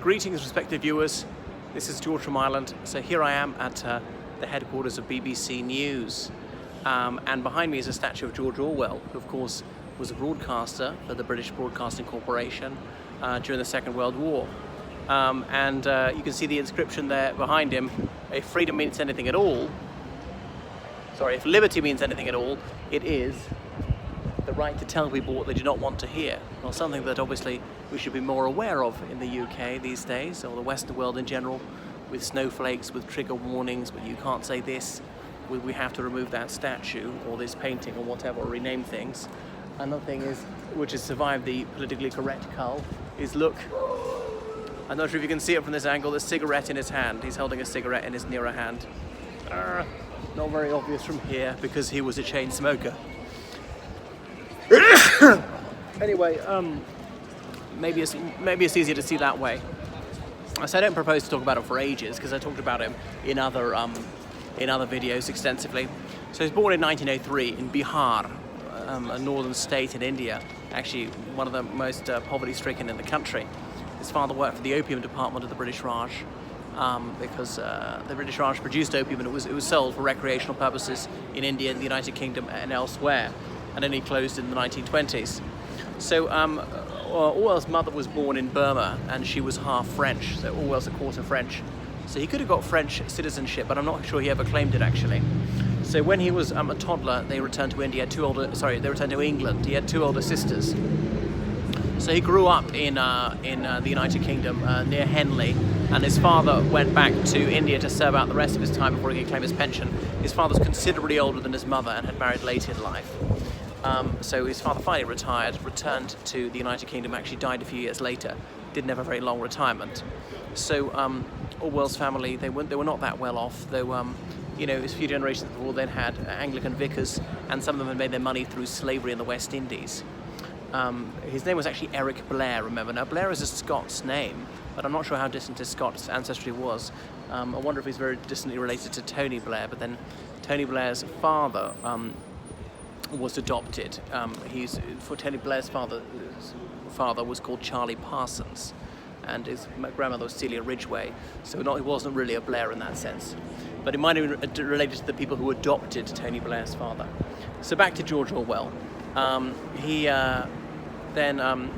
Greetings, respected viewers. This is George from Ireland. So here I am at the headquarters of BBC News. And behind me is a statue of George Orwell, who of course was a broadcaster for the British Broadcasting Corporation during the Second World War. You can see the inscription there behind him. If freedom means anything at all, sorry, if liberty means anything at all, it is the right to tell people what they do not want to hear. Well, something that obviously we should be more aware of in the UK these days, or the Western world in general, with snowflakes, with trigger warnings, with you can't say this, we have to remove that statue, or this painting, or whatever, or rename things. Another thing is, which has survived the politically correct cull, is look, I'm not sure if you can see it from this angle, the cigarette in his hand. He's holding a cigarette in his nearer hand. Not very obvious from here, because he was a chain smoker. Anyway, maybe it's easier to see that way. So I don't propose to talk about him for ages, because I talked about him in other videos extensively. So he was born in 1903 in Bihar, a northern state in India, actually one of the most poverty-stricken in the country. His father worked for the opium department of the British Raj, because the British Raj produced opium and it was sold for recreational purposes in India, the United Kingdom and elsewhere, and then he closed in the 1920s. So Orwell's mother was born in Burma and she was half French, so Orwell's a quarter French. So he could have got French citizenship, but I'm not sure he ever claimed it actually. So when he was a toddler, they returned to India. They returned to England. He had two older sisters. So he grew up in the United Kingdom near Henley, and his father went back to India to serve out the rest of his time before he could claim his pension. His father was considerably older than his mother and had married late in life. So his father finally retired, returned to the United Kingdom, actually died a few years later, didn't have a very long retirement. So Orwell's family, they were not that well off, though you know, a few generations before they'd had Anglican vicars, and some of them had made their money through slavery in the West Indies. His name was actually Eric Blair, remember. Now Blair is a Scots name, but I'm not sure how distant his Scots ancestry was. I wonder if he's very distantly related to Tony Blair, but then Tony Blair's father was adopted. Tony Blair's father was called Charlie Parsons, and his grandmother was Celia Ridgway, so he wasn't really a Blair in that sense. But it might have been related to the people who adopted Tony Blair's father. So back to George Orwell. He then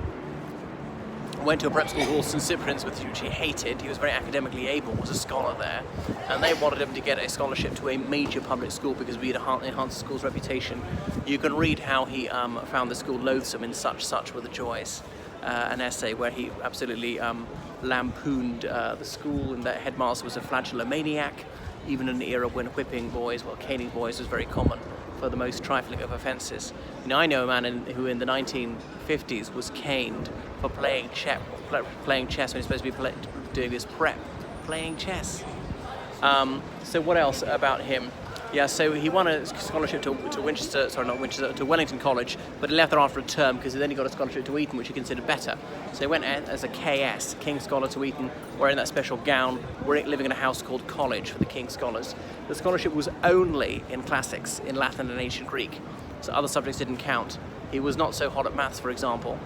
went to a prep school called St Cyprian's, which he hated. He was very academically able, was a scholar there, and they wanted him to get a scholarship to a major public school because we'd enhance the school's reputation. You can read how he found the school loathsome in Such Were the Joys, an essay where he absolutely lampooned the school, and the headmaster was a flagellomaniac, even in an era when whipping boys, caning boys was very common for the most trifling of offences. You know, I know a man who in the 1950s was caned for playing chess when he's supposed to be doing his prep, playing chess. So what else about him? Yeah, so he won a scholarship to Wellington College, but he left there after a term because then he got a scholarship to Eton, which he considered better. So he went as a KS, King's Scholar, to Eton, wearing that special gown, living in a house called College for the King's Scholars. The scholarship was only in classics, in Latin and ancient Greek, so other subjects didn't count. He was not so hot at maths, for example.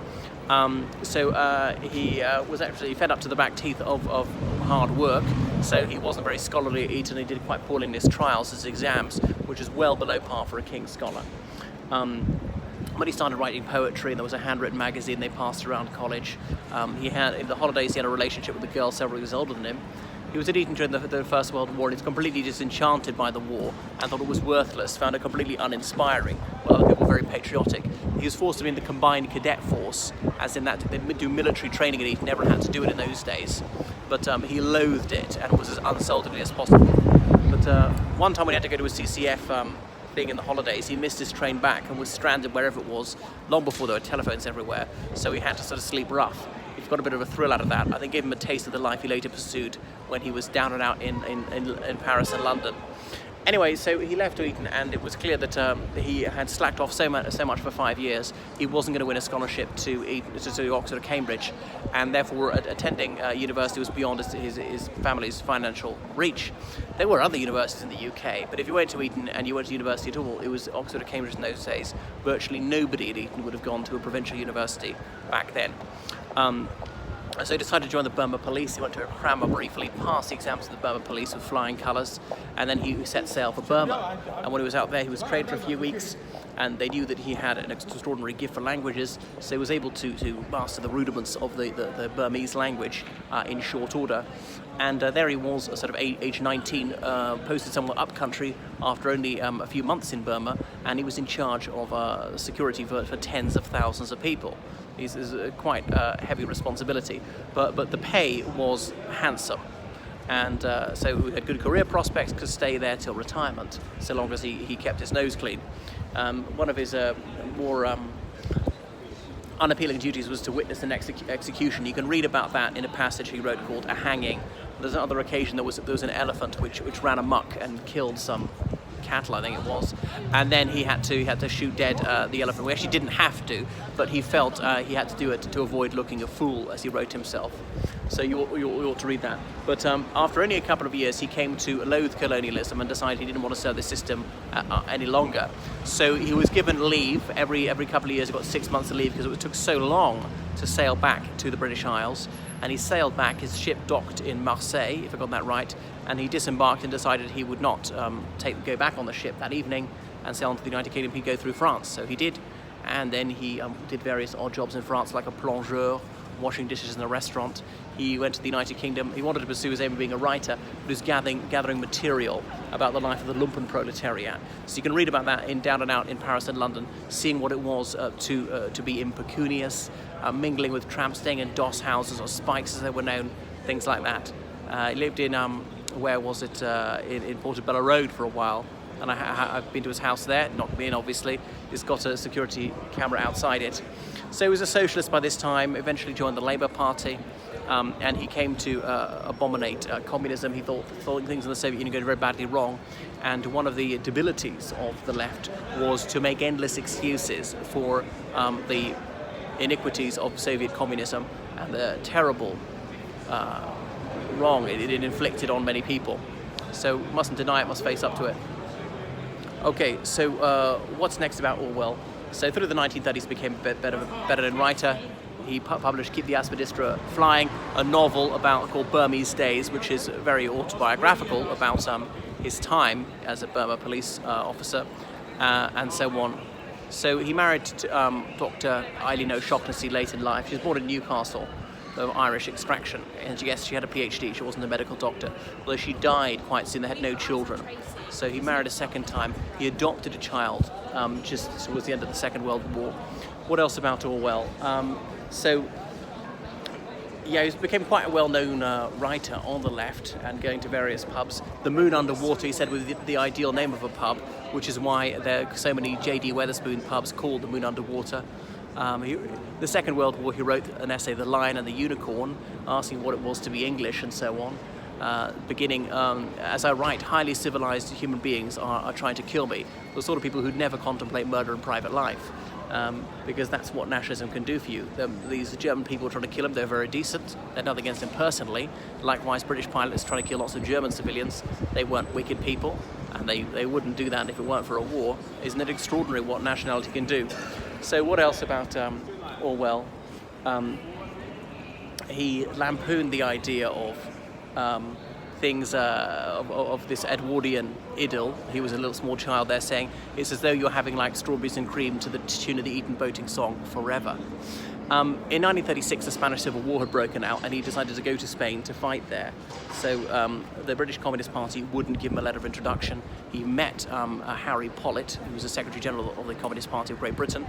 He was actually fed up to the back teeth of hard work, so he wasn't very scholarly at Eton. He did quite poorly in his trials, his exams, which is well below par for a King's Scholar. When he started writing poetry, and there was a handwritten magazine they passed around college. In the holidays, he had a relationship with a girl several years older than him. He was at Eton during the First World War, and he was completely disenchanted by the war and thought it was worthless, found it completely uninspiring, while other people were very patriotic. He was forced to be in the combined cadet force, as in that they do military training at Eton, never had to do it in those days. But he loathed it and was as unsoldierly as possible. But one time when he had to go to a CCF thing in the holidays, he missed his train back and was stranded wherever it was, long before there were telephones everywhere, so he had to sort of sleep rough. He got a bit of a thrill out of that. I think gave him a taste of the life he later pursued when he was down and out in Paris and London. Anyway, so he left Eton, and it was clear that he had slacked off so much for 5 years. He wasn't going to win a scholarship to Eton, to Oxford or Cambridge, and therefore attending university was beyond his family's financial reach. There were other universities in the UK, but if you went to Eton and you went to university at all, it was Oxford or Cambridge in those days. Virtually nobody at Eton would have gone to a provincial university back then. So he decided to join the Burma police. He went to Crammer briefly, passed the exams of the Burma police with flying colours, and then he set sail for Burma. And when he was out there, he was trained for a few weeks, and they knew that he had an extraordinary gift for languages, so he was able to master the rudiments of the Burmese language in short order. And there he was, sort of age 19, posted somewhere up country after only a few months in Burma, and he was in charge of security for tens of thousands of people. It's quite heavy responsibility, but the pay was handsome, and so he had good career prospects, could stay there till retirement, so long as he kept his nose clean. One of his more unappealing duties was to witness an execution. You can read about that in a passage he wrote called A Hanging. There's another occasion there was an elephant which ran amok and killed some cattle, I think it was, and then he had to shoot dead the elephant. We actually didn't have to, but he felt he had to do it to avoid looking a fool, as he wrote himself. So you ought to read that. But after only a couple of years, he came to loathe colonialism and decided he didn't want to serve the system any longer. So he was given leave every couple of years. He got 6 months of leave because it took so long to sail back to the British Isles. And he sailed back. His ship docked in Marseille, if I got that right, and he disembarked and decided he would not go back on the ship that evening and sail on to the United Kingdom. He'd go through France. So he did, and then he did various odd jobs in France, like a plongeur, washing dishes in a restaurant. He went to the United Kingdom. He wanted to pursue his aim of being a writer, but he was gathering material about the life of the lumpen proletariat. So you can read about that in Down and Out in Paris and London, seeing what it was to be impecunious, mingling with tramps, staying in doss houses or spikes as they were known, things like that. He lived in, where was it, in Portobello Road for a while, and I've been to his house there, not been obviously. He's got a security camera outside it. So he was a socialist by this time, eventually joined the Labour Party, and he came to abominate communism. He thought things in the Soviet Union were going very badly wrong, and one of the debilities of the left was to make endless excuses for the iniquities of Soviet communism and the terrible wrong it inflicted on many people. So mustn't deny it, must face up to it. Okay, so what's next about Orwell? So through the 1930s became a better known writer. He published Keep the Aspidistra Flying, a novel called Burmese Days, which is very autobiographical about his time as a Burma police officer and so on. So he married Dr. Eileen O'Shaughnessy late in life. She was born in Newcastle, of Irish extraction, and yes, she had a PhD. She wasn't a medical doctor, although she died quite soon. They had no children. So he married a second time. He adopted a child just towards the end of the Second World War. What else about Orwell? He became quite a well-known writer on the left and going to various pubs. The Moon Underwater, he said, was the ideal name of a pub, which is why there are so many J.D. Weatherspoon pubs called the Moon Underwater. The Second World War, he wrote an essay, The Lion and the Unicorn, asking what it was to be English and so on. Beginning, as I write, highly civilized human beings are trying to kill me. The sort of people who'd never contemplate murder in private life, because that's what nationalism can do for you. These German people trying to kill him, they're very decent. They're nothing against him personally. Likewise, British pilots trying to kill lots of German civilians. They weren't wicked people, and they wouldn't do that if it weren't for a war. Isn't it extraordinary what nationality can do? So what else about Orwell? He lampooned the idea of things of this Edwardian idyll. He was a little small child there saying, it's as though you're having like strawberries and cream to the tune of the Eton boating song Forever. In 1936, the Spanish Civil War had broken out, and he decided to go to Spain to fight there. So the British Communist Party wouldn't give him a letter of introduction. He met Harry Pollitt, who was the Secretary General of the Communist Party of Great Britain.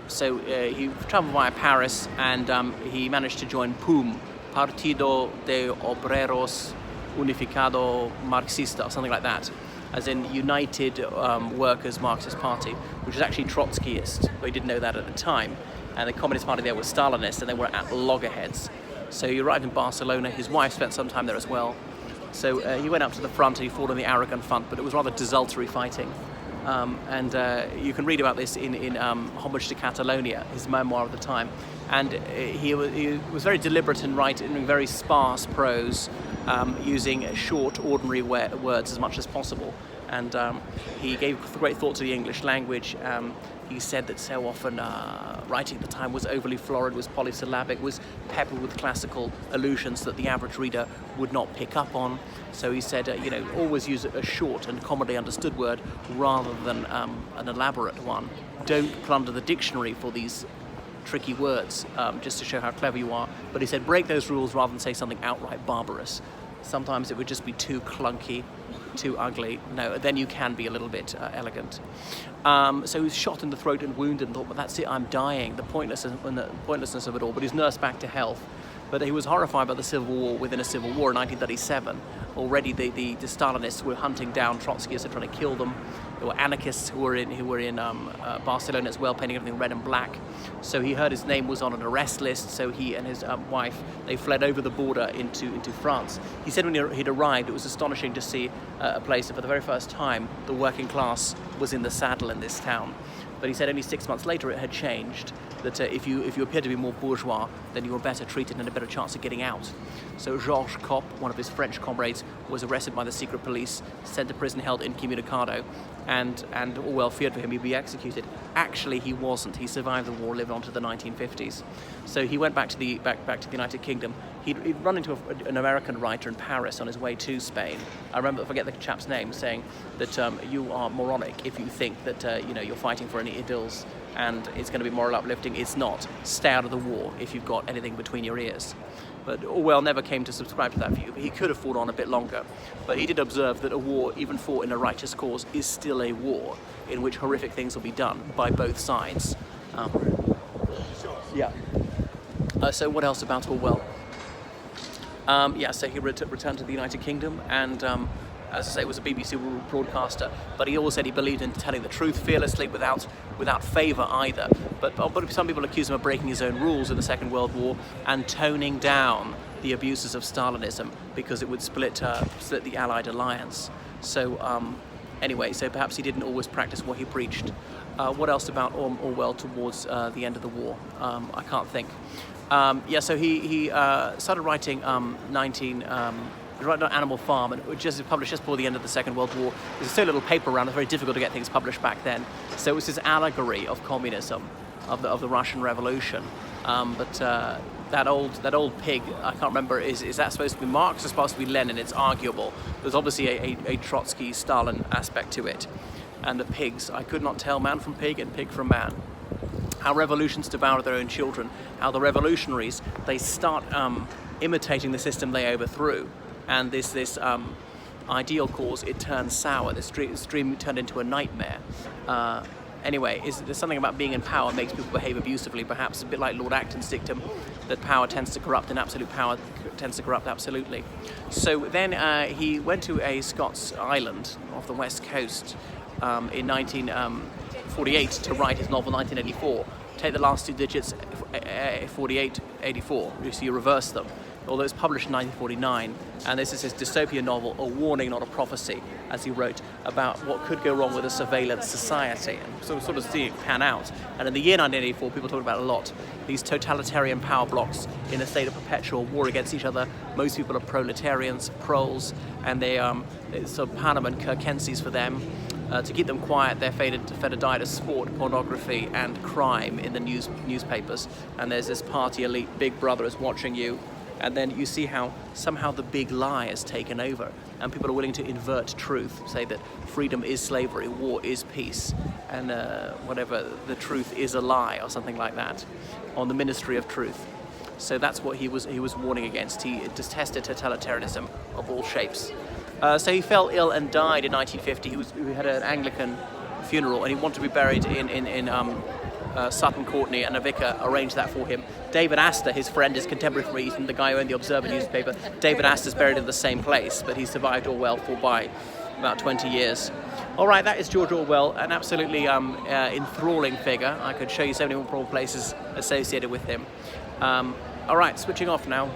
So he travelled via Paris, and he managed to join PUM, Partido de Obreros Unificado Marxista, or something like that, as in United Workers Marxist Party, which is actually Trotskyist, but he didn't know that at the time. And the Communist Party there was Stalinist, and they were at loggerheads. So he arrived in Barcelona. His wife spent some time there as well. So he went up to the front, and he fought on the Aragon front, but it was rather desultory fighting. And you can read about this in Homage to Catalonia, his memoir of the time. And he was very deliberate in writing in very sparse prose, using short, ordinary words as much as possible. and he gave great thought to the English language. He said that so often writing at the time was overly florid, was polysyllabic, was peppered with classical allusions that the average reader would not pick up on. So he said, always use a short and commonly understood word rather than an elaborate one. Don't plunder the dictionary for these tricky words, just to show how clever you are. But he said, break those rules rather than say something outright barbarous. Sometimes it would just be too clunky, too ugly. No, then you can be a little bit elegant. So he was shot in the throat and wounded and thought, well, that's it, I'm dying. The pointlessness of it all. But he's nursed back to health. But he was horrified by the Civil War within a Civil War in 1937. Already the Stalinists were hunting down Trotskyists and trying to kill them. There were anarchists who were in Barcelona as well, painting everything red and black. So he heard his name was on an arrest list. So he and his wife, they fled over the border into France. He said when he'd arrived, it was astonishing to see a place that for the very first time the working class was in the saddle in this town. But he said only 6 months later it had changed, that if you appeared to be more bourgeois, then you were better treated and a better chance of getting out. So Georges Kopp, one of his French comrades, was arrested by the secret police, sent to prison, held incommunicado, and Orwell feared for him he'd be executed. Actually, he wasn't. He survived the war, lived on to the 1950s. So he went back to the United Kingdom. He'd run into an American writer in Paris on his way to Spain. I forget the chap's name, saying that you are moronic if you think that you're fighting for any idylls and it's going to be moral uplifting. It's not. Stay out of the war if you've got anything between your ears. But Orwell never came to subscribe to that view. He could have fought on a bit longer, but he did observe that a war, even fought in a righteous cause, is still a war in which horrific things will be done by both sides. So what else about Orwell? So he returned to the United Kingdom, and as I say, was a BBC broadcaster. But he always said he believed in telling the truth fearlessly, without favour either. But some people accuse him of breaking his own rules in the Second World War and toning down the abuses of Stalinism because it would split the Allied alliance. So anyway, so perhaps he didn't always practice what he preached. What else about Orwell towards the end of the war? I can't think. So he started writing he wrote on Animal Farm, and which was published just before the end of the Second World War. There's so little paper around; it was very difficult to get things published back then. So it was this allegory of communism, of the Russian Revolution. That old pig, I can't remember, is that supposed to be Marx or supposed to be Lenin? It's arguable. There's obviously a Trotsky-Stalin aspect to it. And the pigs, I could not tell man from pig and pig from man. How revolutions devour their own children. How the revolutionaries, they start imitating the system they overthrew. And this ideal cause, it turns sour. This dream turned into a nightmare. Anyway, there's something about being in power makes people behave abusively, perhaps a bit like Lord Acton's dictum, that power tends to corrupt and absolute power tends to corrupt absolutely. So then he went to a Scots island off the west coast in 1948 to write his novel 1984. Take the last two digits, 4884, so you reverse them. Although it's published in 1949, and this is his dystopian novel, a warning, not a prophecy, as he wrote, about what could go wrong with a surveillance society, and sort of seeing it pan out. And in the year 1984, people talk about a lot, these totalitarian power blocks in a state of perpetual war against each other. Most people are proletarians, proles, and it's sort of Panem and Kirkenses for them. To keep them quiet, they're fed a diet of sport, pornography, and crime in the newspapers. And there's this party elite, Big Brother is watching you. And then you see how somehow the big lie has taken over, and people are willing to invert truth, say that freedom is slavery, war is peace, and whatever, the truth is a lie, or something like that, on the Ministry of Truth. So that's what he was warning against. He detested totalitarianism of all shapes. So he fell ill and died in 1950. He had an Anglican funeral, and he wanted to be buried in Sutton Courtenay, and a vicar arranged that for him. David Astor, his friend, his contemporary from Eton, the guy who owned the Observer newspaper, David Astor's buried in the same place, but he survived Orwell by about 20 years. All right, that is George Orwell, an absolutely enthralling figure. I could show you so many more places associated with him. All right, switching off now.